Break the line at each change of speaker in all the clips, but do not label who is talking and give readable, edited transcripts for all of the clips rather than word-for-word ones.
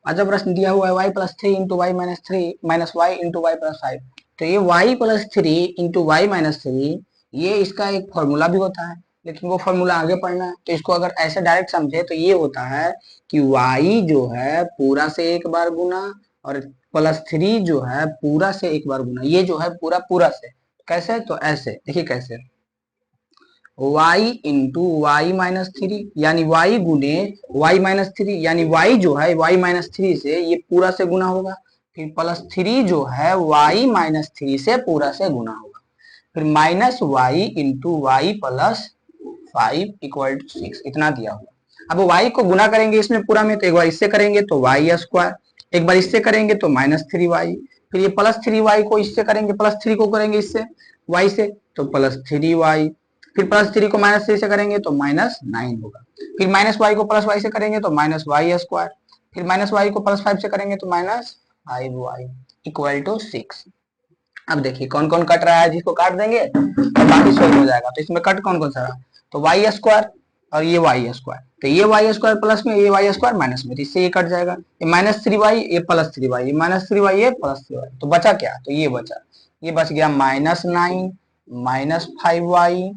अच्छा प्रश्न दिया हुआ है y plus three into y minus three minus y into y plus five. तो ये y plus three into y minus three, ये इसका एक फॉर्मूला भी होता है, लेकिन वो फॉर्मूला आगे पढ़ना है। तो इसको अगर ऐसे डायरेक्ट समझे तो ये होता है कि y जो है पूरा से एक बार गुना, और प्लस थ्री जो है पूरा से एक बार गुना, ये जो है पूरा पूरा से। कैसे? तो ऐसे देखिए कैसे, y into y minus three, यानी y गुने वाई माइनस थ्री, यानी y जो है y माइनस थ्री से ये पूरा से गुना होगा, फिर प्लस थ्री जो है y माइनस थ्री से पूरा से गुना होगा, फिर minus y into y plus five equal to six, इतना दिया हुआ। अब y को गुना करेंगे इसमें पूरा में, तो एक बार इससे करेंगे तो वाई स्क्वायर, एक बार इससे करेंगे तो माइनस थ्री वाई, फिर ये प्लस थ्री वाई को इससे करेंगे, प्लस थ्री को करेंगे इससे y से तो प्लस थ्री वाई, फिर प्लस थ्री को माइनस थ्री से करेंगे तो माइनस नाइन होगा, फिर माइनस वाई को प्लस वाई से करेंगे तो माइनस वाई स्क्वायर, फिर माइनस वाई को प्लस फाइव से करेंगे तो minus five Y equal to six. अब देखिए कौन कौन कट रहा है, जिसको काट देंगे तो बाकी सोल्व हो जाएगा। तो इसमें कट कौन कौन सा रहा, तो वाई स्क्वायर और ये वाई स्क्वायर, तो ये वाई स्क्वायर प्लस में, ये वाई स्क्वायर माइनस में, तो इससे ये कट जाएगा, ये माइनस थ्री वाई, ये प्लस थ्री वाई, ये माइनस थ्री वाई, ये प्लस थ्री वाई, तो बचा क्या, तो ये बचा, ये बच गया minus nine minus five y.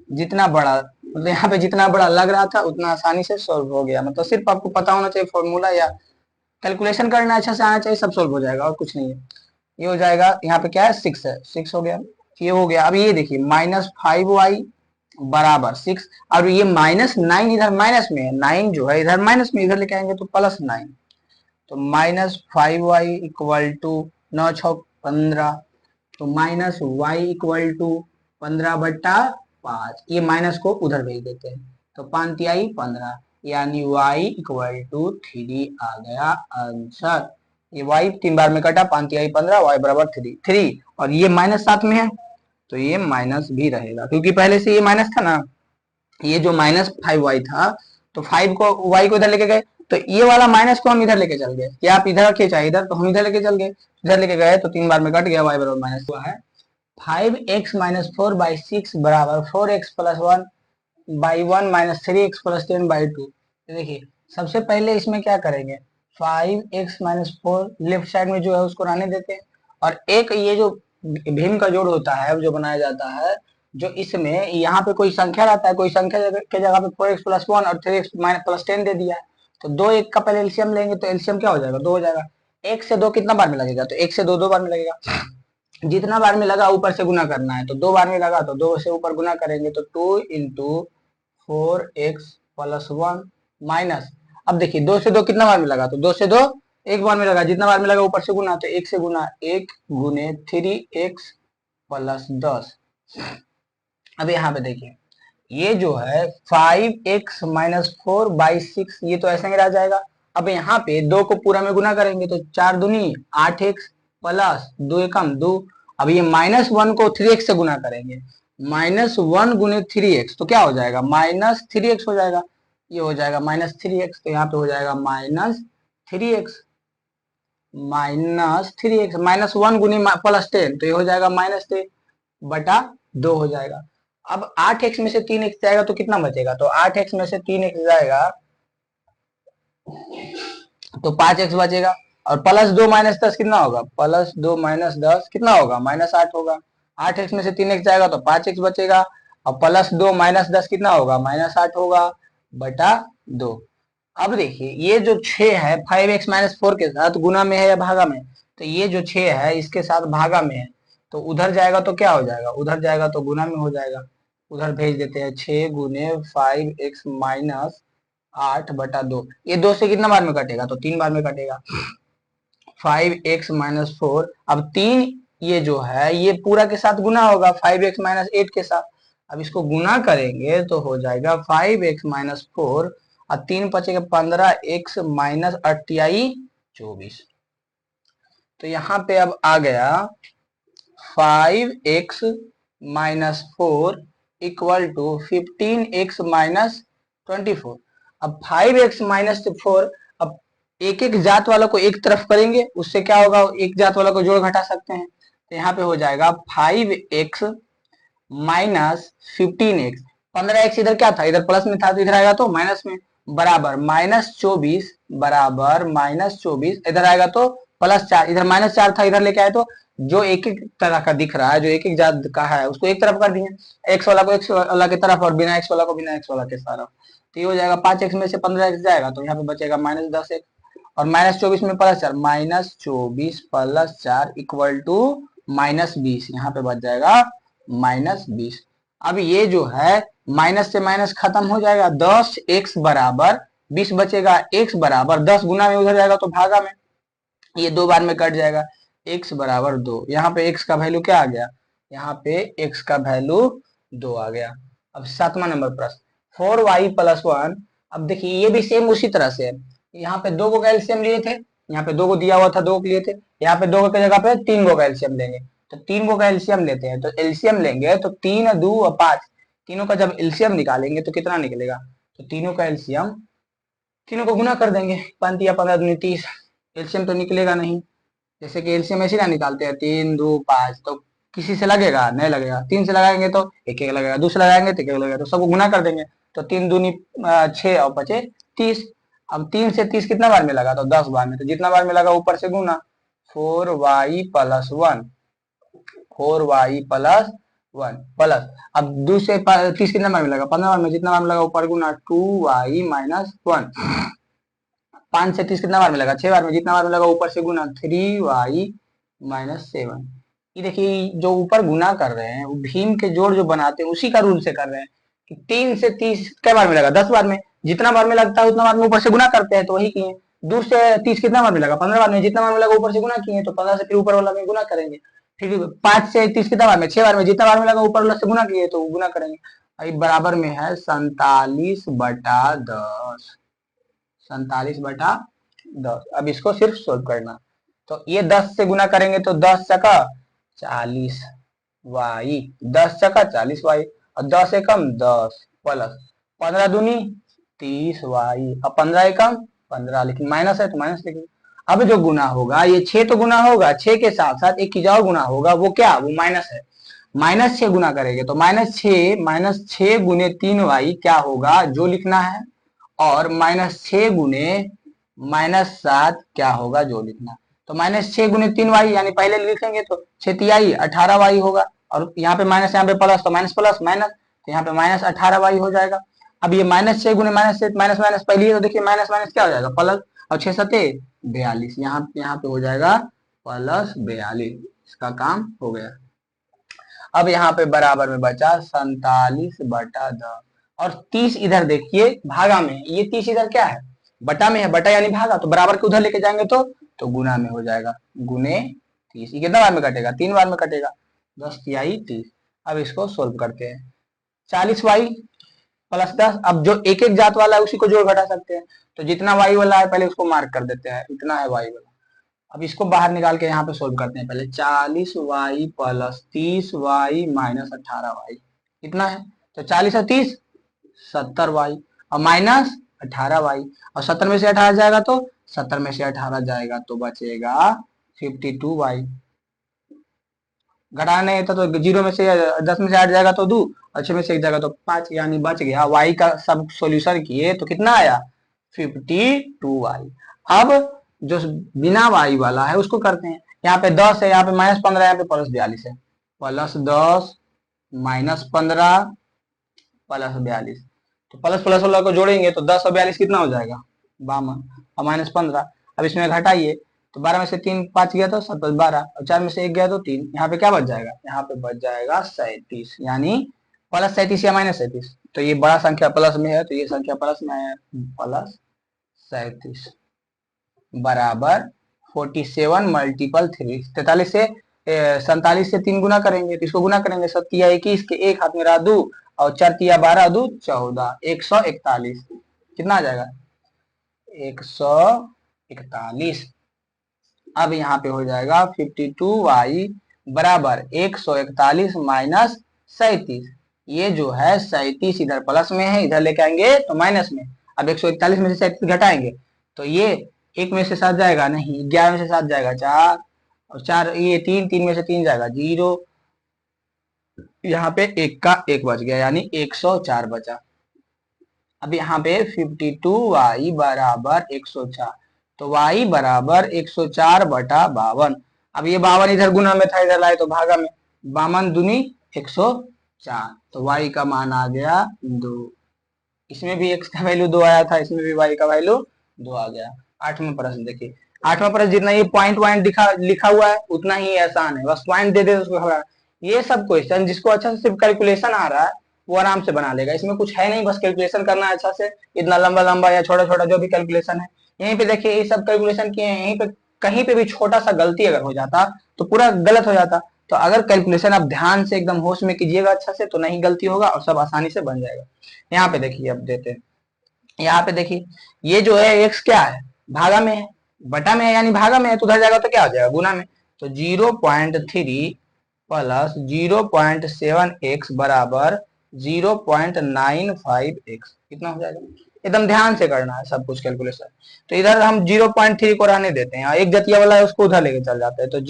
जितना बड़ा मतलब यहाँ पे जितना बड़ा लग रहा था उतना आसानी से सोल्व हो गया, मतलब सिर्फ आपको पता होना चाहिए फॉर्मूला, या कैलकुलेशन करना अच्छा से आना चाहिए, सब सोल्व हो जाएगा और कुछ नहीं है। ये हो जाएगा, यहाँ पे क्या है सिक्स है, सिक्स हो गया, ये हो गया। अब ये देखिए माइनस फाइव वाई बराबर सिक्स, और ये माइनस नाइन इधर माइनस में है, नाइन जो है इधर माइनस में, इधर लेके आएंगे तो प्लस नाइन, तो minus five Y equal to नौ छः पंद्रह, तो माइनस वाई इक्वल टू पंद्रह बट्टा पांच, ये माइनस को उधर भेज देते हैं, तो पांच तिहाई पंद्रह, यानी y इक्वल टू थ्री आ गया आंसर। ये y तीन बार में कटा, पांच तिहाई पंद्रह, y बराबर थ्री, थ्री और ये माइनस साथ में है तो ये माइनस भी रहेगा, क्योंकि पहले से ये माइनस था ना, ये जो माइनस फाइव वाई था, तो फाइव को वाई को इधर लेके गए, तो ये वाला माइनस को हम इधर लेके चल गए, या आप इधर रखिए चाहे इधर, तो हम इधर लेके चल गए, इधर लेके गए तो तीन बार में कट गया, वाई बराबर माइनस हुआ है five x minus four by six बराबर four X plus one by one minus three X plus ten by two. देखिए सबसे पहले इसमें क्या करेंगे, five x minus four left side में जो है उसको रहने देते हैं, और एक ये जो भिन्न का जोड़ होता है जो बनाया जाता है, जो इसमें यहाँ पे कोई संख्या रहता है, कोई संख्या के जगह पे फोर एक्स प्लस वन और three X minus plus ten दे दिया है, तो दो एक का पहले एलसीएम लेंगे, तो एलसीएम क्या हो जाएगा, दो हो जाएगा, एक से दो कितना बार में लगेगा, तो एक से दो दो बार में लगेगा, जितना बार में लगा ऊपर से गुना करना है, तो दो बार में लगा तो दो से ऊपर गुना करेंगे, तो two into four X plus one minus, अब देखिए दो से दो कितना बार में लगा, तो दो से दो एक बार में लगा, जितना बार में लगा ऊपर से गुना, तो एक से गुना एक गुने थ्री एक्स प्लस दस। अब यहाँ पे देखिए ये जो है five x minus four by six, ये तो ऐसे ही रह जाएगा। अब यहाँ पे दो को पूरा में गुना करेंगे तो चार दूनी आठ एक्स प्लस दो एकम दो, अब ये माइनस वन को थ्री एक्स से गुना करेंगे, माइनस वन गुने थ्री एक्स तो क्या हो जाएगा, माइनस थ्री एक्स हो जाएगा, ये हो जाएगा माइनस थ्री एक्स, तो यहाँ पे हो जाएगा minus three X, minus three X minus one गुनी प्लस टेन, तो ये हो जाएगा माइनस टेन बटा दो हो जाएगा। अब आठ एक्स में से तीन एक्स जाएगा तो कितना बचेगा, तो आठ एक्स में से तीन एक्स जाएगा तो पांच एक्स बचेगा, और प्लस दो माइनस दस कितना होगा, प्लस दो माइनस दस कितना होगा, माइनस आठ होगा, आठ एक्स में से तीन एक्स जाएगा तो पांच एक्स बचेगा, और प्लस दो माइनस दस कितना होगा, माइनस आठ होगा बटा दो। अब देखिए ये जो छह है फाइव एक्स माइनस फोर के साथ गुना में है या भागा में, तो ये जो छह है इसके साथ भागा में है, तो उधर जाएगा तो क्या हो जाएगा, उधर जाएगा तो गुना में हो जाएगा, उधर भेज देते हैं, छह गुने फाइव एक्स माइनस आठ बटा दो, ये दो से कितना बार में कटेगा, तो तीन बार में कटेगा, फाइव एक्स माइनस फोर, अब तीन ये जो है ये पूरा के साथ गुना होगा फाइव एक्स माइनस एट के साथ, अब इसको गुना करेंगे तो हो जाएगा फाइव एक्स माइनस फोर, और तीन बचेगा पंद्रह एक्स माइनस अट्ठाई चौबीस, तो यहाँ पे अब आ गया five x minus four equal to fifteen x minus twenty four. अब फाइव एक्स माइनस फोर, अब एक एक जात वालों को एक तरफ करेंगे, उससे क्या होगा, एक जात वालों को जोड़ घटा सकते हैं, तो यहाँ पे हो जाएगा five x minus fifteen x, पंद्रह एक्स इधर क्या था, इधर प्लस में था तो इधर आएगा तो माइनस में, बराबर माइनस चौबीस बराबर -24, इधर आएगा तो +4, इधर -4 था, इधर लेके आए तो जो एक एक तरह का दिख रहा है, जो एक एक जात का है उसको एक तरफ कर दिए, एक्स वाला को एक्स वाला की तरफ और बिना एक्स वाला को बिना एक्स वाला के तरफ। तो ये हो जाएगा 5x में से 15x जाएगा तो यहाँ पे बचेगा -10x और -24 में +4, -24 + 4 इक्वल टू -20, यहाँ पे बच जाएगा -20। अब ये जो है माइनस से माइनस खत्म हो जाएगा, 10x बराबर 20 बचेगा, x बराबर 10 गुना में उधर जाएगा तो भागा में, ये 2 बार में कट जाएगा, x बराबर 2। यहाँ पे x का वैल्यू क्या आ गया, यहाँ पे x का वैल्यू 2 आ गया। अब 7वां नंबर प्रश्न, 4y + 1। अब देखिए ये भी सेम उसी तरह से है, यहाँ पे 2 को का एलसीएम लिए थे, यहाँ पे 2 को दिया हुआ था, 2 को लिए थे, यहाँ पे 2 की जगह पे 3 को का एलसीएम लेंगे, तो 3 को का एलसीएम लेते हैं, तो एलसीएम लेंगे तो 3 2 और 5, तीनों का जब एलसीएम निकालेंगे तो कितना निकलेगा, तो तीनों का एलसीएम, तीनों को गुना कर देंगे, 5 या 15 दूनी 30, एलसीएम तो निकलेगा नहीं, जैसे कि एलसीएम ऐसे ना निकालते हैं 3 2 5, तो किसी से लगेगा नहीं लगेगा, 3 से लगाएंगे तो एक एक लगेगा, दूसरा लगाएंगे तो एक एक लगेगा, तो सबको गुना कर देंगे, तो 3 दूनी 6 और 5 30। अब 3 से 30 कितना बार में लगा, तो 10 बार में, तो जितना बार में लगा ऊपर से गुना, 4y + 1, 4y + 1 प्लस, अब 2 से 30 कितना बार में लगा, 15 बार में, जितना बार में लगा ऊपर गुना 2y - 1, 5 से 30 कितना बार में लगा, 6 बार में, जितना बार में लगा ऊपर से गुना 3y - 7। ये देखिए जो ऊपर गुना कर रहे हैं वो भीम के जोड़ जो बनाते हैं उसी का रूल से कर रहे हैं कि 3 से 30 कै बार में लगा, 10 बार में, जितना बार में लगता है उतना बार में ऊपर से गुना करते हैं, तो वही किए। दूर से 30 कितना बार में लगा, 15 बार में, जितना बार में लगा ऊपर से गुना किए, तो 15 से फिर ऊपर वाला में गुना करेंगे, फिर 5 से 30 कितना बार में, 6 बार में, जितना बार में लगा ऊपर वाला से गुना किए तो गुना करेंगे। अभी बराबर में है 47/10, 47/10। अब इसको सिर्फ सोल्व करना, तो ये 10 से गुना करेंगे तो 10 चका 40 वाई, 10 चका 40 वाई, और 10 एकम 10 प्लस 15 दूनी 30 वाई, अब 15 एकम 15, लेकिन माइनस है तो माइनस लिखेंगे। अब जो गुना होगा ये 6 तो गुना होगा, 6 के साथ साथ एक की और गुना होगा, वो क्या, वो माइनस है, -6 गुना करेंगे तो -6 गुने 3y क्या होगा जो लिखना है, और -6 गुने -7 क्या होगा जो लिखना, तो -6 गुने 3y यानी पहले लिखेंगे तो 6 तिहाई 18y होगा, और यहाँ पे माइनस, यहाँ पे प्लस, तो माइनस प्लस माइनस, तो यहाँ पे -18y हो जाएगा। अब ये -6 गुने -6 माइनस माइनस पहले तो देखिए माइनस माइनस क्या हो जाएगा प्लस, और 6 सते 42, यहाँ पे हो जाएगा +42, इसका काम हो गया। अब यहाँ पे बराबर में बचा 47/10, और 30 इधर देखिए भागा में, ये 30 इधर क्या है, बटा में है, बटा यानी भागा, तो बराबर के उधर लेके जाएंगे तो गुना में हो जाएगा, गुने 30, ये कितना बार में कटेगा, 3 बार में कटेगा, 10 तिहाई 30। अब इसको सोल्व करते हैं, 40y + 10, अब जो एक एक जात वाला है उसी को जोड़ घटा सकते हैं, तो जितना y वाला है पहले उसको मार्क कर देते हैं, इतना है y वाला। अब इसको बाहर निकाल के यहाँ पे सोल्व करते हैं, पहले 40y + 30y - 18y कितना है, तो 40 और 30 70y, और -18y, और 70 में से 18 जाएगा तो 70 में से 18 जाएगा तो बचेगा 52y। घटाने तो 0 में से 10 में से 8 जाएगा तो 2, और 6 में से 1 जाएगा तो 5, यानी बच गया। y का सब सॉल्यूशन किए तो कितना आया 52y। अब जो बिना y वाला है उसको करते हैं, यहाँ पे 10 है, यहाँ पे -15, यहाँ पे +42 है, +10 -15 +42, तो प्लस प्लस वाला को जोड़ेंगे तो 10 और 42 कितना हो जाएगा 52, और -15। अब इसमें घटाइए तो 12 में से 3 5 गया तो 7 12, और 4 में से 1 गया तो 3, यहाँ पे क्या बच जाएगा, यहाँ पे बच जाएगा 37, यानी +37 या -37, तो ये बड़ा संख्या प्लस में है तो ये संख्या प्लस में है, +37 बराबर 47 × 3, 43 से 47 से 3 गुना करेंगे तो इसको गुना करेंगे, 7 तिया 21 के एक हाथ में रहा 2, और 4 तिया 12 2 14, 141 कितना आ जाएगा 141। अब यहाँ पे हो जाएगा 52y बराबर 141 - 37, ये जो है 37 इधर प्लस में है, इधर लेके आएंगे तो माइनस में। अब 141 में से 37 घटाएंगे तो ये 1 में से 7 जाएगा नहीं, 11 में से 7 जाएगा 4, और 4 ये 3, 3 में से 3 जाएगा 0, यहाँ पे 1 का 1 बच गया, यानी 104 बचा। अब यहाँ पे 52y बराबर 104, तो y बराबर 104 बटा 52। अब ये 52 इधर गुना में था, इधर लाए तो भागा में, 52 दूनी 104, तो y का मान आ गया 2। इसमें भी x का वैल्यू 2 आया था, इसमें भी y का वैल्यू 2 आ गया। 8वां प्रश्न देखिए, 8वां प्रश्न जितना ये पॉइंट पॉइंट लिखा हुआ है उतना ही आसान है, बस पॉइंट दे दे उसको घबरा। ये सब क्वेश्चन जिसको अच्छा से सिर्फ कैलकुलेशन आ रहा है वो आराम से बना लेगा, इसमें कुछ है नहीं, बस कैलकुलेशन करना है अच्छा से, इतना लंबा लंबा या छोटा छोटा जो भी कैलकुलेशन है। यहीं पे देखिए ये सब कैलकुलेशन किए हैं, यहीं पे कहीं पे भी छोटा सा गलती अगर हो जाता तो पूरा गलत हो जाता। तो अगर कैलकुलेशन आप ध्यान से एकदम होश में कीजिएगा अच्छा से, तो नहीं गलती होगा और सब आसानी से बन जाएगा। यहाँ पे देखिए, अब देते हैं, यहाँ पे देखिए ये जो है x क्या है, भागा में है, बटा में है, यानी भागा में है तो उधर जाएगा तो क्या हो जाएगा, गुना में। तो 0.3 प्लस 0.7x बराबर 0.95x, कितना हो जाएगा, एकदम ध्यान से करना है सब कुछ कैलकुलेशन। तो इधर हम 0.3 को रहने देते हैं, एक जतिया वाला है उसको उधर लेके चल जाते हैं, तो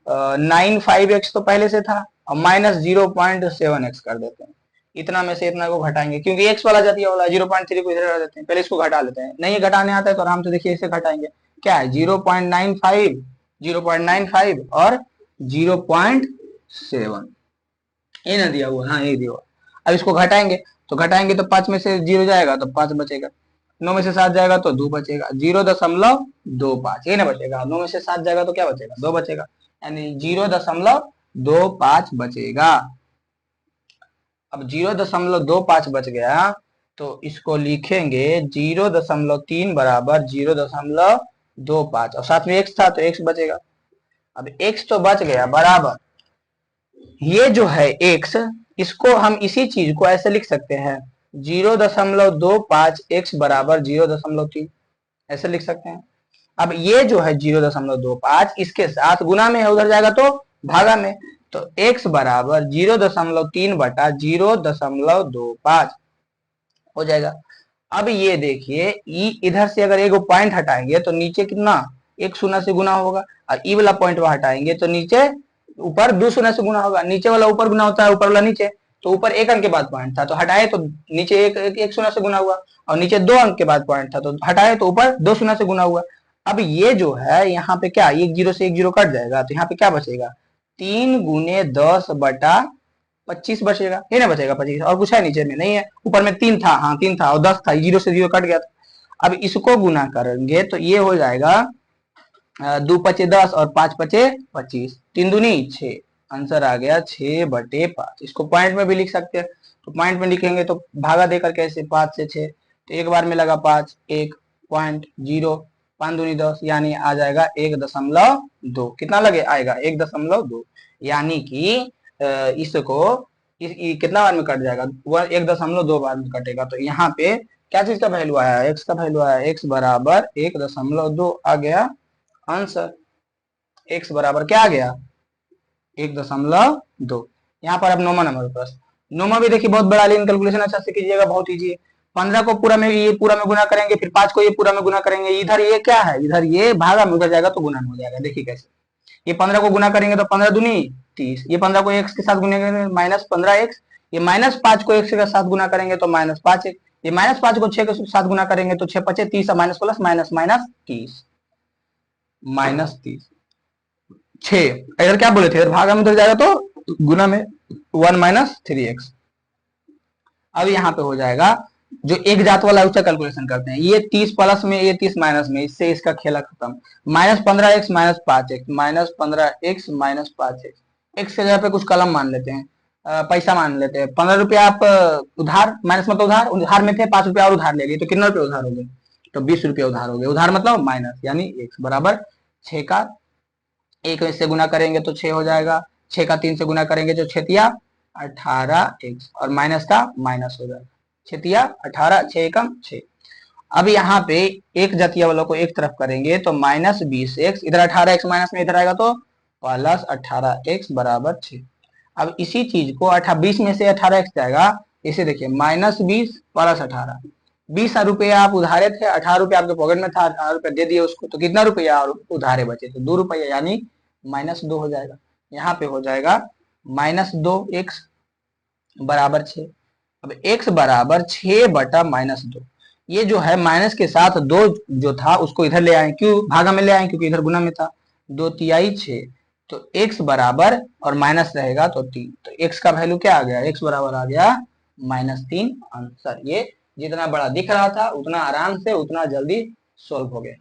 0.95x तो पहले से था, और माइनस 0.7x कर देते हैं। इतना में से इतना को घटाएंगे, क्योंकि x वाला जातिया वाला 0.3 को इधर देते हैं, पहले इसको घटा लेते हैं, नहीं घटाने आता है तो आराम से देखिए इसे घटाएंगे, क्या है 0.95, 0.95 और 0.7, ये ना दिया हुआ, हाँ ये दिया हुआ। अब इसको घटाएंगे तो 5 में से 0 जाएगा तो 5 बचेगा, 9 में से 7 जाएगा तो 2 बचेगा, 0.25 ये ना बचेगा, 9 में से 7 जाएगा तो क्या बचेगा, 2 बचेगा, यानी 0.25 बचेगा। अब 0.25 बच गया तो इसको लिखेंगे 0.3 बराबर 0.25, और साथ में x था तो x बचेगा। अब x तो बच गया बराबर, ये जो है x, इसको हम इसी चीज को ऐसे लिख सकते हैं 0.25 x बराबर 0.3, ऐसे लिख सकते हैं। अब ये जो है 0.25 इसके साथ गुना में है, उधर जाएगा तो भागा में, तो x बराबर 0.3 बटा 0.25 हो जाएगा। अब ये देखिए इधर से अगर एक पॉइंट हटाएंगे तो नीचे कितना, एक शून्य से गुना होगा, और ई वाला पॉइंट वहां हटाएंगे तो नीचे ऊपर 2 शून्य से गुना होगा, नीचे वाला ऊपर गुना होता है, ऊपर वाला नीचे, तो ऊपर 1 अंक के बाद पॉइंट था तो हटाए तो नीचे एक शून्य से गुना हुआ, और नीचे 2 अंक के बाद पॉइंट था तो हटाए तो ऊपर 2 शून्य से गुना हुआ। अब ये जो है यहाँ पे क्या, एक जीरो से एक जीरो कट जाएगा, तो यहाँ पे क्या बचेगा, 3 गुने 10 बटा 25 बचेगा, ये ना बचेगा 25, और कुछ है नीचे में नहीं है, ऊपर में 3 था, हाँ 3 था और 10 था, जीरो से जीरो कट गया था। अब इसको गुना करेंगे तो ये हो जाएगा 2 पचे 10 और 5 पचे 25, 3 दूनी 6, आंसर आ गया 6/5। इसको पॉइंट में भी लिख सकते हैं, तो पॉइंट में लिखेंगे तो भागा देकर कैसे, 5 से 6, तो एक बार में लगा 5, 1.0, 5 दूनी 10, यानी आ जाएगा 1.2, कितना लगे आएगा 1.2, यानी कि इसको कितना बार में कट जाएगा, वह 1.2 बार में कटेगा। तो यहाँ पे क्या चीज का वैल्यू आया, एक्स का वैल्यू आया, एक्स बराबर 1.2 आ गया आंसर। एक्स बराबर क्या आ गया, 1.2। यहाँ पर अब 9वां नंबर प्रश्न, 9वां भी देखिए बहुत बड़ा, लेकिन कैलकुलेशन अच्छा से कीजिएगा, बहुत इजी है। 15 को पूरा में ये पूरा में गुना करेंगे, फिर 5 को ये पूरा में गुना करेंगे, इधर ये क्या है, इधर ये भागा में उधर जाएगा तो गुना में हो जाएगा। देखिए कैसे, ये 15 को गुना करेंगे तो 15 दूनी 30, ये 15 को x के साथ गुना करेंगे -15x, ये -5 को x के साथ गुना करेंगे तो -5x, ये -5 को 6 के साथ गुना करेंगे तो 6 पचे 30, माइनस प्लस माइनस माइनस 30, -30, 6, इधर क्या बोले थे, इधर भागा में उधर जाएगा तो गुना में 1 - 3x। अब यहाँ पे हो जाएगा जो एक जात वाला उसका कैलकुलेशन करते हैं, ये 30 प्लस में, ये 30 माइनस में, इससे इसका खेला खत्म। -15x -5x, -15x -5x, x के जगह पे कुछ कलम मान लेते हैं, पैसा मान लेते हैं। 15 रुपया आप उधार, माइनस मतलब उधार, उधार में थे, 5 रुपया और उधार ले लिए तो कितना रुपया उधार हो गए, तो 20 रुपया उधार हो गए, उधार मतलब माइनस, यानी x बराबर 6 का 1 से गुना करेंगे तो 6 हो जाएगा, 6 का 3 से गुना करेंगे तो 6 18x, और माइनस का माइनस हो जाएगा, 6 18, 6 एकम 6। अब यहाँ पे एक जातीय वालों को एक तरफ करेंगे तो -20x, इधर 18x माइनस में इधर आएगा तो +18x बराबर 6। अब इसी चीज को 20 में से 18x जाएगा, इसे देखिए -20 + 18, 20 रुपया आप उधारे थे, 18 रुपया आपके पॉकेट में था, 18 रुपया दे दिए उसको, तो कितना रुपया और उधारे बचे थे, 2 रुपया, यानी -2 हो जाएगा। यहाँ पे हो जाएगा -2x बराबर 6। अब x बराबर 6/-2। ये जो है माइनस के साथ 2 जो था उसको इधर ले आए, क्यों भागा में ले आए, क्योंकि इधर गुना में था। 2×3 6, तो x बराबर और माइनस रहेगा तो 3, तो x का वैल्यू क्या आ गया, x बराबर आ गया -3। आंसर ये जितना बड़ा दिख रहा था उतना आराम से उतना जल्दी सोल्व हो गया।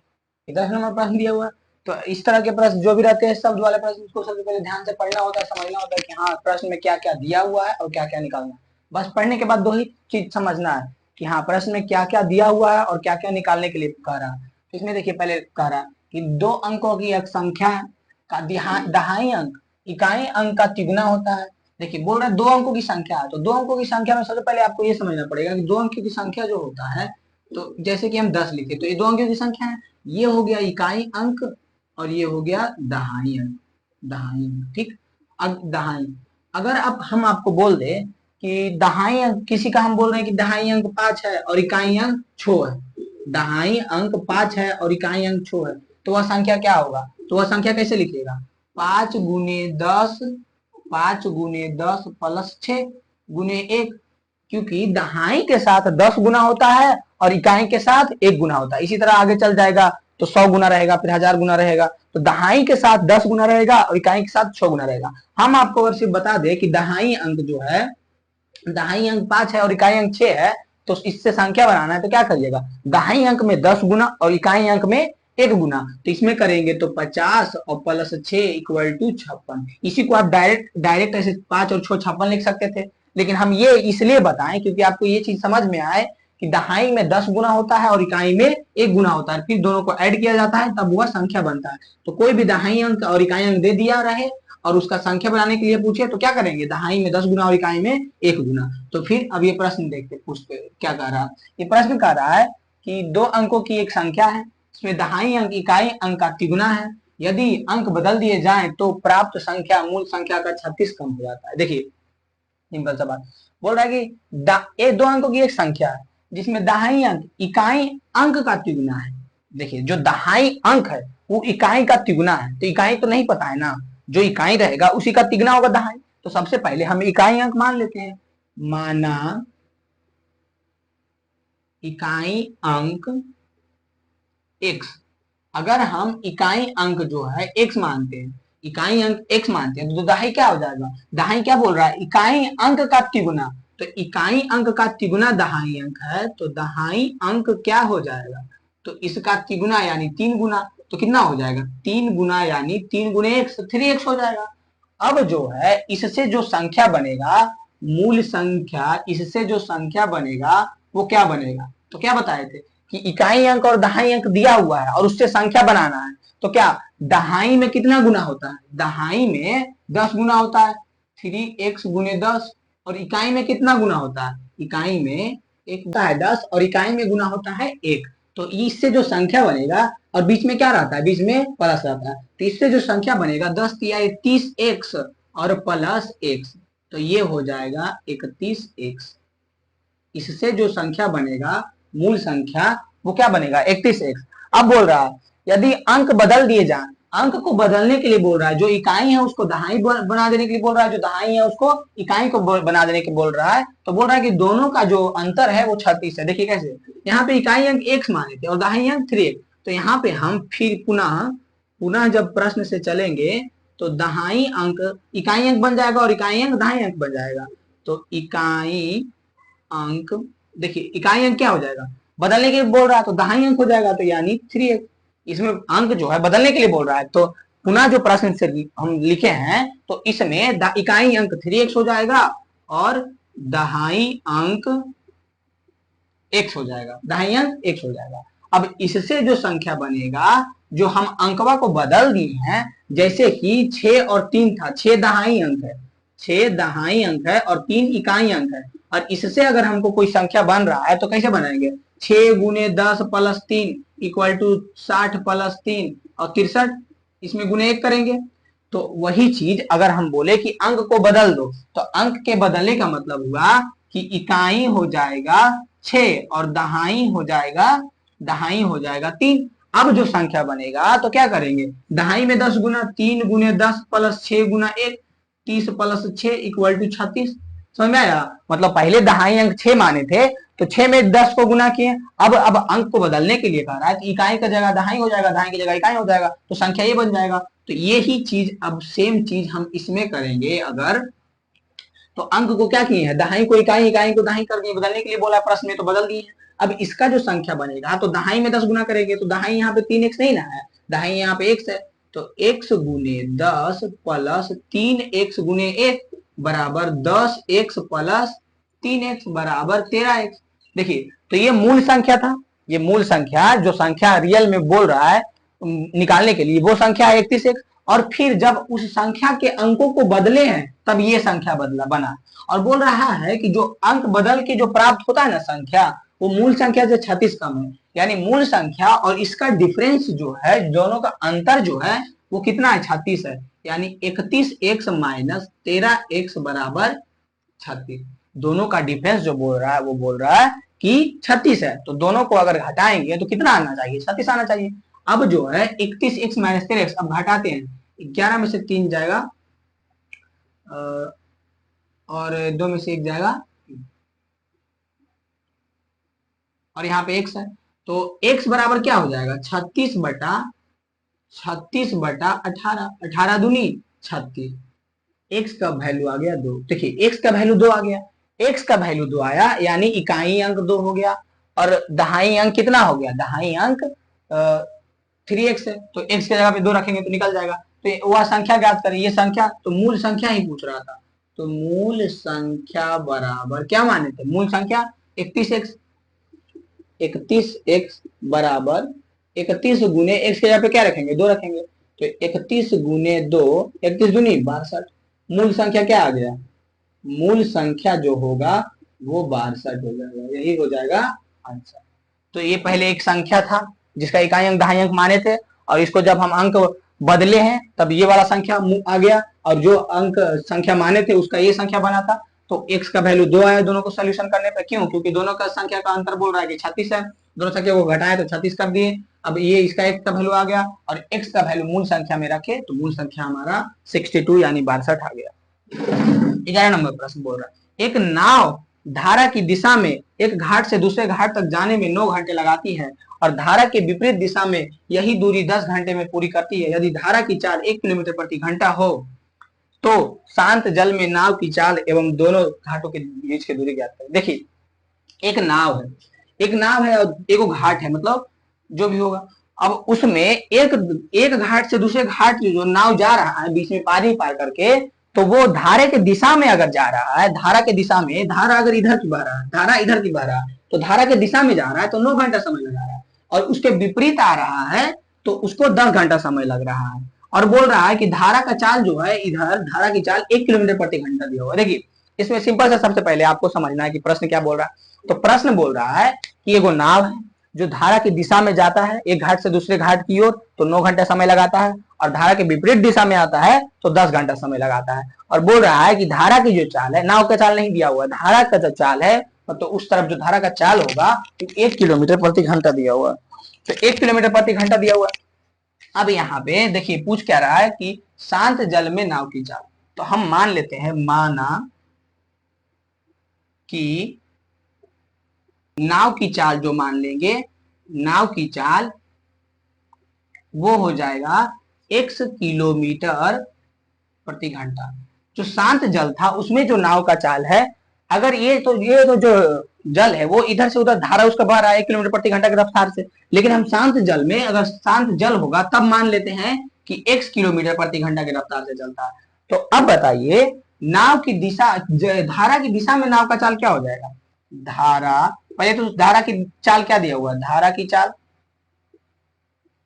इधर हमारे पास दिया हुआ। तो इस तरह के प्रश्न जो भी रहते हैं शब्द वाले प्रश्न, उसको सबसे पहले ध्यान से पढ़ना होता है, समझना होता है कि हाँ प्रश्न में क्या क्या दिया हुआ है और क्या क्या निकालना है। बस पढ़ने के बाद 2 ही चीज समझना है कि हाँ प्रश्न में क्या क्या दिया हुआ है और क्या क्या निकालने के लिए कह रहा है। तो इसमें देखिए पहले कह रहा है कि 2 अंकों की एक संख्या का दहाई अंक इकाई अंक का तिगुना होता है। देखिए बोल रहा है 2 अंकों की संख्या है, तो 2 अंकों की संख्या में सबसे पहले आपको ये समझना पड़ेगा कि 2 अंकों की संख्या जो होता है, तो जैसे कि हम 10 लिखे तो ये 2 अंकों की संख्या है, ये हो गया इकाई अंक और ये हो गया दहाई अंक। दहाई अंक, ठीक। अब दहाई, अगर अब हम आपको बोल दे कि दहाई अंक, किसी का हम बोल रहे हैं कि दहाई अंक 5 है और इकाई अंक 6 है, दहाई अंक 5 है और इकाई अंक 6 है, तो वह संख्या क्या होगा, तो वह संख्या कैसे लिखेगा, 5 × 10, 5 × 10 प्लस 6 × 1, क्योंकि दहाई के साथ 10 गुना होता है और इकाई के साथ 1 गुना होता है। इसी तरह आगे चल जाएगा तो 100 गुना रहेगा, फिर 1000 गुना रहेगा, तो दहाई के साथ 10 गुना रहेगा और इकाई के साथ 6 गुना रहेगा। हम आपको अगर सिर्फ बता दें कि दहाई अंक जो है, दहाई अंक 5 है और इकाई अंक 6 है, तो इससे संख्या बनाना है तो क्या करिएगा, दहाई अंक में 10 गुना और इकाई अंक में 1 गुना, तो इसमें करेंगे तो 50 और प्लस 6 इक्वल टू 56। इसी को आप डायरेक्ट ऐसे 5 और 6 56 लिख सकते थे, लेकिन हम ये इसलिए बताएं क्योंकि आपको ये चीज समझ में आए कि दहाई में 10 गुना होता है और इकाई में 1 गुना होता है, फिर दोनों को ऐड किया जाता है तब वह संख्या बनता है। तो कोई भी दहाई अंक और इकाई अंक दे दिया रहे और उसका संख्या बनाने के लिए पूछे तो क्या करेंगे, दहाई में 10 गुना और इकाई में 1 गुना। तो फिर अब ये प्रश्न देखते पूछते क्या कह रहा है, ये प्रश्न कह रहा है कि 2 अंकों की एक संख्या है, इसमें दहाई अंक इकाई अंक का तिगुना है, यदि अंक बदल दिए जाएं तो प्राप्त संख्या मूल संख्या का 36 कम हो जाता है। देखिए सिंपल सा बात बोल रहा है कि ये 2 अंकों की एक संख्या है जिसमें दहाई अंक इकाई अंक का तिगुना है। देखिए जो दहाई अंक है वो इकाई का तिगुना है, तो इकाई तो नहीं पता है ना, जो इकाई रहेगा उसी का तिगुना होगा दहाई। तो सबसे पहले हम इकाई अंक मान लेते हैं, माना इकाई अंक x। अगर हम इकाई अंक जो है x मानते हैं, इकाई अंक x मानते हैं, तो दहाई क्या हो जाएगा, दहाई क्या बोल रहा है, इकाई अंक का तिगुना, तो इकाई अंक का तिगुना दहाई अंक है, तो दहाई अंक क्या हो जाएगा, तो इसका तिगुना यानी 3 गुना, तो कितना हो जाएगा 3 गुना यानी 3 गुने x 3x हो जाएगा। अब जो है इससे जो संख्या बनेगा मूल संख्या, इससे जो संख्या बनेगा वो क्या बनेगा, तो क्या बताए थे कि इकाई अंक और दहाई अंक दिया हुआ है और उससे संख्या बनाना है, तो क्या दहाई में कितना गुना होता है, दहाई में 10 गुना होता है, 3x × 10, और इकाई में कितना गुना होता है, इकाई में 1 होता है 10 और इकाई में गुना होता है 1। तो इससे जो संख्या बनेगा, और बीच में क्या रहता है, बीच में प्लस रहता है, तो इससे जो संख्या बनेगा 10 × 30x और प्लस x, तो ये हो जाएगा 31x। इससे जो संख्या बनेगा मूल संख्या वो क्या बनेगा 31x। अब बोल रहा है यदि अंक बदल दिए जाए, अंक को बदलने के लिए बोल रहा है, जो इकाई है उसको दहाई बना देने के लिए बोल रहा है, जो दहाई है उसको इकाई को बना देने के बोल रहा है, तो बोल रहा है कि दोनों का जो अंतर है वो 36 है। देखिए कैसे, यहाँ पे इकाई अंक x माने थे और दहाई अंक 3x, तो यहाँ पे हम फिर पुनः जब प्रश्न से चलेंगे तो दहाई अंक इकाई अंक बन जाएगा और इकाई अंक दहाई अंक बन जाएगा। तो इकाई अंक, देखिए इकाई अंक क्या हो जाएगा, बदलने के लिए बोल रहा है तो दहाई अंक हो जाएगा, तो यानी 3x। इसमें अंक जो है बदलने के लिए बोल रहा है, तो पुनः जो प्रश्न से हम लिखे हैं तो इसमें इकाई अंक 3x हो जाएगा और दहाई अंक x हो जाएगा, दहाई अंक x हो जाएगा। अब इससे जो संख्या बनेगा, जो हम अंकवा को बदल दिए हैं, जैसे कि 6 और 3 था, 6 दहाई अंक है, 6 दहाई अंक है और 3 इकाई अंक है, और इससे अगर हमको कोई संख्या बन रहा है तो कैसे बनाएंगे, 6 × 10 + 3 इक्वल टू 60 + 3 और 63, इसमें गुने 1 करेंगे। तो वही चीज अगर हम बोले कि अंक को बदल दो, तो अंक के बदलने का मतलब हुआ कि इकाई हो जाएगा 6 और दहाई हो जाएगा 3। अब जो संख्या बनेगा तो क्या करेंगे, दहाई में 10 गुना, 3 × 10 + 6 × 1, 30 + 6 इक्वल टू 36, समझ में आया? मतलब पहले दहाई अंक 6 माने थे, तो 6 में 10 को गुना किए। अब अंक को बदलने के लिए कह रहा है कि इकाई का जगह दहाई हो जाएगा, दहाई की जगह इकाई हो जाएगा, तो संख्या ये बन जाएगा। तो ये ही चीज अब सेम चीज हम इसमें करेंगे। अगर तो अंक को क्या किए हैं, दहाई को इकाई, इकाई को दहाई कर दिए, बदलने के लिए बोला प्रश्न में, तो बदल दिए। अब इसका जो संख्या बनेगा, तो दहाई में 10 गुना करेंगे, तो दहाई यहाँ पे 3x नहीं ना है, दहाई यहाँ पे x है, तो x गुने 10 प्लस 3x गुने 1 बराबर 10x प्लस 3x बराबर 13x। देखिए, तो ये मूल संख्या था, ये मूल संख्या जो संख्या रियल में बोल रहा है निकालने के लिए, वो संख्या है 31x। और फिर जब उस संख्या के अंकों को बदले हैं तब ये संख्या बदला बना। और बोल रहा है कि जो अंक बदल के जो प्राप्त होता है ना संख्या, वो मूल संख्या से 36 कम है। यानी मूल संख्या और इसका डिफरेंस जो है, दोनों का अंतर जो है वो कितना है, 36 है। यानी 31x माइनस 13x बराबर 36। दोनों का डिफरेंस जो बोल रहा है वो बोल रहा है कि 36 है। तो दोनों को अगर घटाएंगे तो कितना आना चाहिए, 36 आना चाहिए। अब जो है 31x माइनस 13x, अब घटाते हैं, 11 में से 3 जाएगा और 2 में से 1 जाएगा, और यहाँ पे x है, तो x बराबर क्या हो जाएगा, 36 बटा 18, 18 दूनी 36। x का वैल्यू आ गया 2। देखिए x का वैल्यू 2 आ गया, x का वैल्यू 2 आया, यानी इकाई अंक 2 हो गया, और दहाई अंक कितना हो गया, दहाई अंक 3x है, तो x की जगह पे 2 रखेंगे तो निकल जाएगा। तो वह संख्या ज्ञात करें, ये संख्या तो मूल संख्या ही पूछ रहा था, तो मूल संख्या बराबर क्या माने थे, मूल संख्या 31x, 31x बराबर 31 गुने x की जगह पे क्या रखेंगे, 2 रखेंगे, तो 31 गुने 2, 31 दूनी 62। मूल संख्या क्या आ गया, मूल संख्या जो होगा वो 62 हो जाएगा, यही हो जाएगा आंसर। तो ये पहले एक संख्या था जिसका इकाई अंक दहाई अंक माने थे, और इसको जब हम अंक बदले हैं तब ये वाला संख्या आ गया, और जो अंक संख्या माने थे उसका ये संख्या बना था। तो x का वैल्यू 2 आया दोनों को सोल्यूशन करने पे, क्यों, क्योंकि दोनों का संख्या का अंतर बोल रहा है कि 36 है, दोनों संख्या को घटाए तो 36 कर दिए। अब ये इसका x का वैल्यू आ गया, और x का वैल्यू मूल संख्या में रखे तो मूल संख्या हमारा 62 यानी 62 आ गया। 11 नंबर प्रश्न बोल रहा है, एक नाव धारा की दिशा में एक घाट से दूसरे घाट तक जाने में 9 घंटे लगाती है, और धारा के विपरीत दिशा में यही दूरी 10 घंटे में पूरी करती है। यदि धारा की चाल 1 किलोमीटर प्रति घंटा हो तो शांत जल में नाव की चाल एवं दोनों घाटों के बीच की दूरी ज्ञात करें। देखिए, एक नाव है, एक नाव है और एक घाट है, मतलब जो भी होगा। अब उसमें एक घाट से दूसरे घाट जो नाव जा रहा है बीच में पानी पार करके, तो वो धारा के दिशा में अगर जा रहा है, धारा के दिशा में, धारा अगर इधर की बह रहा है, धारा इधर की बह रहा है, तो धारा के दिशा में जा रहा है तो 9 घंटा समय लगा रहा है, और उसके विपरीत आ रहा है तो उसको 10 घंटा समय लग रहा है। और बोल रहा है कि धारा का चाल जो है, इधर धारा की चाल 1 किलोमीटर प्रति घंटा दिया हुआ। देखिए, इसमें सिंपल सा सबसे पहले आपको समझना है कि प्रश्न क्या बोल रहा है। तो प्रश्न बोल रहा है कि एगो नाव है जो धारा की दिशा में जाता है एक घाट से दूसरे घाट की ओर, तो 9 घंटा समय लगाता है, और धारा के विपरीत दिशा में आता है तो 10 घंटा समय लगाता है। और बोल रहा है कि धारा की जो चाल है, नाव का चाल नहीं दिया हुआ, धारा का जो चाल है, तो उस तरफ जो धारा का चाल होगा 1 किलोमीटर प्रति घंटा दिया हुआ, तो 1 किलोमीटर प्रति घंटा दिया हुआ। अब यहाँ पे देखिए पूछ क्या रहा है कि शांत जल में नाव की चाल, तो हम मान लेते हैं, माना कि नाव की चाल जो मान लेंगे, नाव की चाल वो हो जाएगा x किलोमीटर प्रति घंटा। जो शांत जल था उसमें जो नाव का चाल है, अगर ये तो जो जल है वो इधर से उधर धारा उसका बह रहा है 1 किलोमीटर प्रति घंटा की रफ्तार से, लेकिन हम शांत जल में, अगर शांत जल होगा तब मान लेते हैं कि x किलोमीटर प्रति घंटा की रफ्तार से चलता है। तो अब बताइए, नाव की दिशा, धारा की दिशा में नाव का चाल क्या हो जाएगा, धारा, पहले तो धारा की चाल क्या दिया हुआ है, धारा की चाल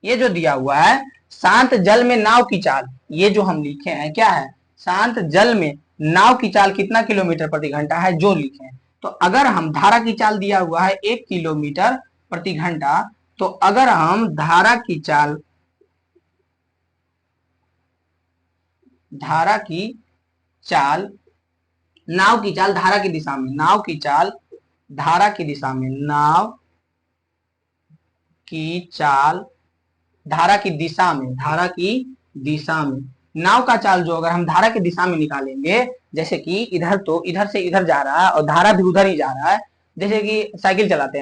ये जो दिया हुआ है, शांत जल में नाव की चाल, ये जो हम लिखे हैं क्या है, शांत जल में नाव की चाल कितना किलोमीटर प्रति घंटा है जो लिखे हैं। तो अगर हम धारा की चाल दिया हुआ है 1 किलोमीटर प्रति घंटा, तो अगर हम धारा की चाल नाव की चाल धारा की दिशा में, नाव की चाल धारा की दिशा में, नाव की चाल धारा की दिशा में, धारा की दिशा में नाव का चाल जो अगर हम धारा की दिशा में निकालेंगे, जैसे कि इधर तो इधर से इधर जा रहा है और धारा भी उधर ही जा रहा है। जैसे कि साइकिल चलाते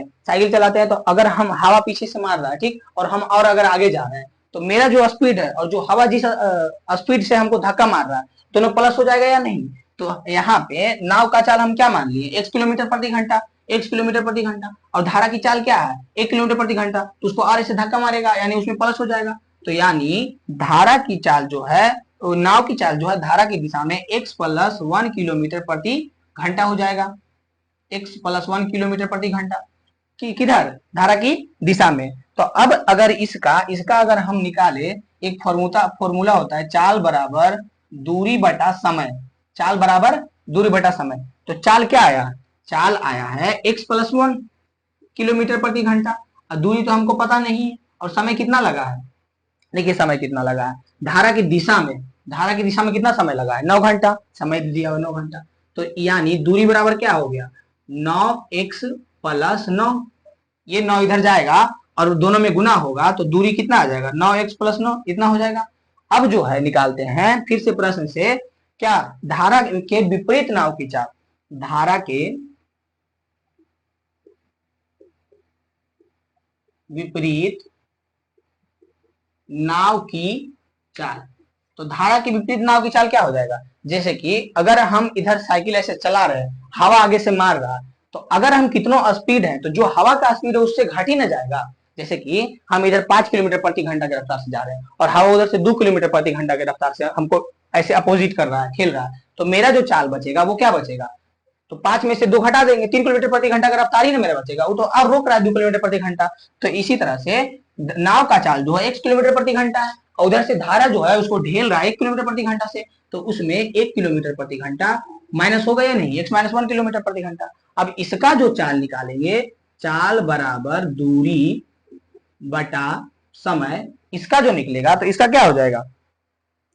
हैं तो अगर हम हवा पीछे से मार रहा है, ठीक, और हम और अगर आगे जा रहे हैं तो मेरा जो स्पीड है और जो हवा जिस स्पीड से हमको धक्का मार रहा है दोनों प्लस हो जाएगा या नहीं। तो यहाँ पे नाव का चाल हम क्या मान लिए, x किलोमीटर प्रति घंटा, x किलोमीटर प्रति घंटा, और धारा की चाल क्या है 1 किलोमीटर प्रति घंटा, तो उसको आर से धक्का मारेगा यानी उसमें प्लस हो जाएगा। तो यानी धारा की चाल जो है, नाव की चाल जो है धारा की दिशा में x प्लस 1 किलोमीटर प्रति घंटा हो जाएगा, x प्लस 1 किलोमीटर प्रति घंटा किधर, धारा की दिशा में। तो अब अगर इसका इसका अगर हम निकाले, एक फॉर्मूला होता है चाल बराबर दूरी बटा समय, चाल बराबर दूरी बटा समय। तो चाल क्या आया, चाल आया है x प्लस 1 किलोमीटर प्रति घंटा, और दूरी तो हमको पता नहीं है, और समय कितना लगा है, देखिए समय कितना लगा है धारा की दिशा में, धारा की दिशा में कितना समय लगा है 9 घंटा, समय दिया हुआ 9 घंटा। तो यानी दूरी बराबर क्या हो गया 9x प्लस 9, ये 9 इधर जाएगा और दोनों में गुना होगा तो दूरी कितना आ जाएगा 9x प्लस 9, इतना हो जाएगा। अब जो है निकालते हैं फिर से प्रश्न से, क्या धारा के विपरीत नाव की चाल, धारा के विपरीत नाव की चाल। तो धारा के विपरीत नाव की चाल क्या हो जाएगा, जैसे कि अगर हम इधर साइकिल ऐसे चला रहे हैं, हवा आगे से मार रहा है, तो अगर हम कितनों स्पीड है तो जो हवा का स्पीड है उससे घट ही ना जाएगा। जैसे कि हम इधर 5 किलोमीटर प्रति घंटा की रफ्तार से जा रहे हैं और हवा उधर से 2 किलोमीटर प्रति घंटा की रफ्तार से हमको ऐसे अपोजिट कर रहा है, खेल रहा है, तो मेरा जो चाल बचेगा वो क्या बचेगा, तो 5 में से 2 घटा देंगे, 3 किलोमीटर प्रति घंटा का रफ्तार ही ना मेरा बचेगा, वो तो अब रोक रहा है 2 किलोमीटर प्रति घंटा। तो इसी तरह से नाव का चाल जो है 1 किलोमीटर प्रति घंटा है और उधर से धारा जो है उसको ढेल रहा है 1 किलोमीटर प्रति घंटा से, तो उसमें 1 किलोमीटर प्रति घंटा माइनस हो गया नहीं, x माइनस 1 किलोमीटर प्रति घंटा। अब इसका जो चाल निकालेंगे, चाल बराबर दूरी बटा समय, इसका जो निकलेगा तो इसका क्या हो जाएगा,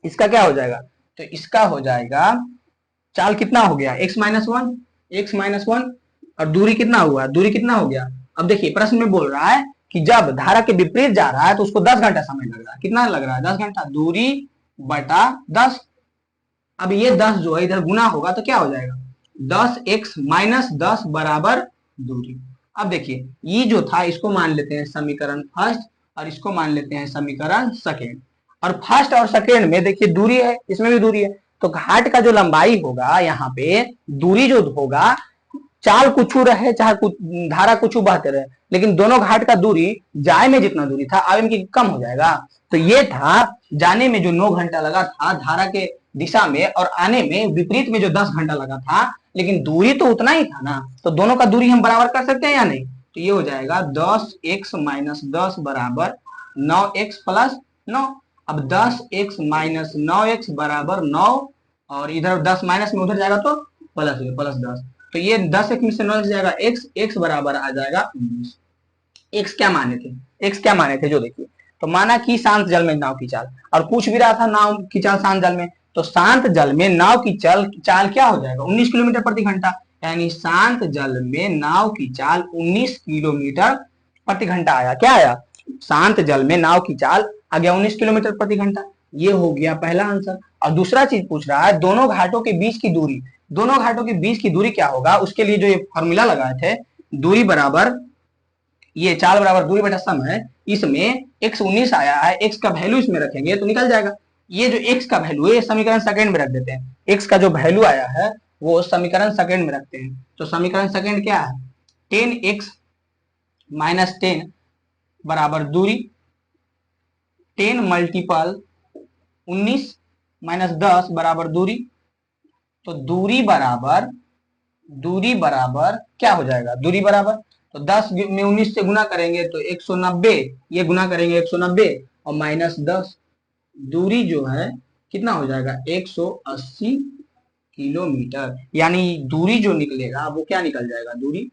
इसका क्या हो जाएगा, तो इसका हो जाएगा चाल कितना हो गया x माइनस 1, x माइनस 1, और दूरी कितना हुआ, दूरी कितना हो गया। अब देखिए प्रश्न में बोल रहा है कि जब धारा के विपरीत जा रहा है तो उसको 10 घंटा समय लग रहा है, कितना लग रहा है 10 घंटा, दूरी बटा 10। अब ये 10 जो है इधर गुना होगा तो क्या हो जाएगा 10x माइनस 10 बराबर दूरी। अब देखिए ये जो था इसको मान लेते हैं समीकरण फर्स्ट और इसको मान लेते हैं समीकरण सेकेंड, और फर्स्ट और सेकेंड में देखिए दूरी है, इसमें भी दूरी है, तो घाट का जो लंबाई होगा यहाँ पे दूरी जो होगा, चाल कुछ रहे चाहे कुछ धारा कुछ बहते रहे, लेकिन दोनों घाट का दूरी जाए में जितना दूरी था आवे में की कम हो जाएगा। तो ये था जाने में जो 9 घंटा लगा था धारा के दिशा में, और आने में विपरीत में जो 10 घंटा लगा था, लेकिन दूरी तो उतना ही था ना, तो दोनों का दूरी हम बराबर कर सकते हैं या नहीं। तो ये हो जाएगा 10x माइनस 10 बराबर 9x प्लस 9। अब 10x माइनस 9x बराबर 9, और इधर 10 माइनस में उधर जाएगा तो प्लस प्लस 10, तो ये 10x में से 9x जाएगा x बराबर आ जाएगा 19। x क्या माने थे, x क्या माने थे जो देखिए, तो माना कि शांत जल में नाव की चाल, और पूछ भी रहा था नाव की चाल शांत जल में, तो शांत जल में नाव की चाल क्या हो जाएगा 19 किलोमीटर प्रति घंटा, यानी शांत जल में नाव की चाल 19 किलोमीटर प्रति घंटा आया। क्या आया, शांत जल में नाव की चाल आ गया 19 किलोमीटर प्रति घंटा। ये हो गया पहला आंसर। और दूसरा चीज पूछ रहा है दोनों घाटों के बीच की दूरी, दोनों घाटों के बीच की दूरी क्या होगा, उसके लिए जो ये फॉर्मूला लगाए थे, दूरी बराबर ये चाल बराबर दूरी बटा समय, इसमें x 19 आया है, x का वैल्यू इसमें रखेंगे तो निकल जाएगा। ये जो x का वैल्यू है समीकरण सेकंड में रख देते हैं, x का जो वैल्यू आया है वो समीकरण सेकंड में रखते हैं। तो समीकरण सेकंड क्या है 10x माइनस 10 बराबर दूरी, 10 मल्टीपल 19 माइनस 10 बराबर दूरी, तो दूरी बराबर क्या हो जाएगा, दूरी बराबर तो 10 में 19 से गुना करेंगे तो 190, ये गुना करेंगे 190 और माइनस 10, दूरी जो है कितना हो जाएगा 180 किलोमीटर, यानी दूरी जो निकलेगा वो क्या निकल जाएगा, दूरी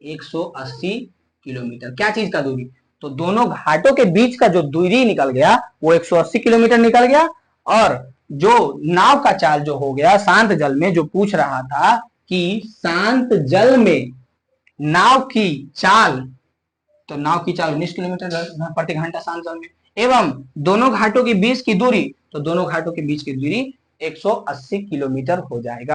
180 किलोमीटर। क्या चीज का दूरी, तो दोनों घाटों के बीच का जो दूरी निकल गया वो 180 किलोमीटर निकल गया। और जो नाव का चाल जो हो गया शांत जल में, जो पूछ रहा था कि शांत जल में नाव की चाल, तो नाव की चाल 19 किलोमीटर प्रति घंटा शांत जल में, एवं दोनों घाटों के बीच की दूरी, तो दोनों घाटों के बीच की दूरी 180 किलोमीटर हो जाएगा।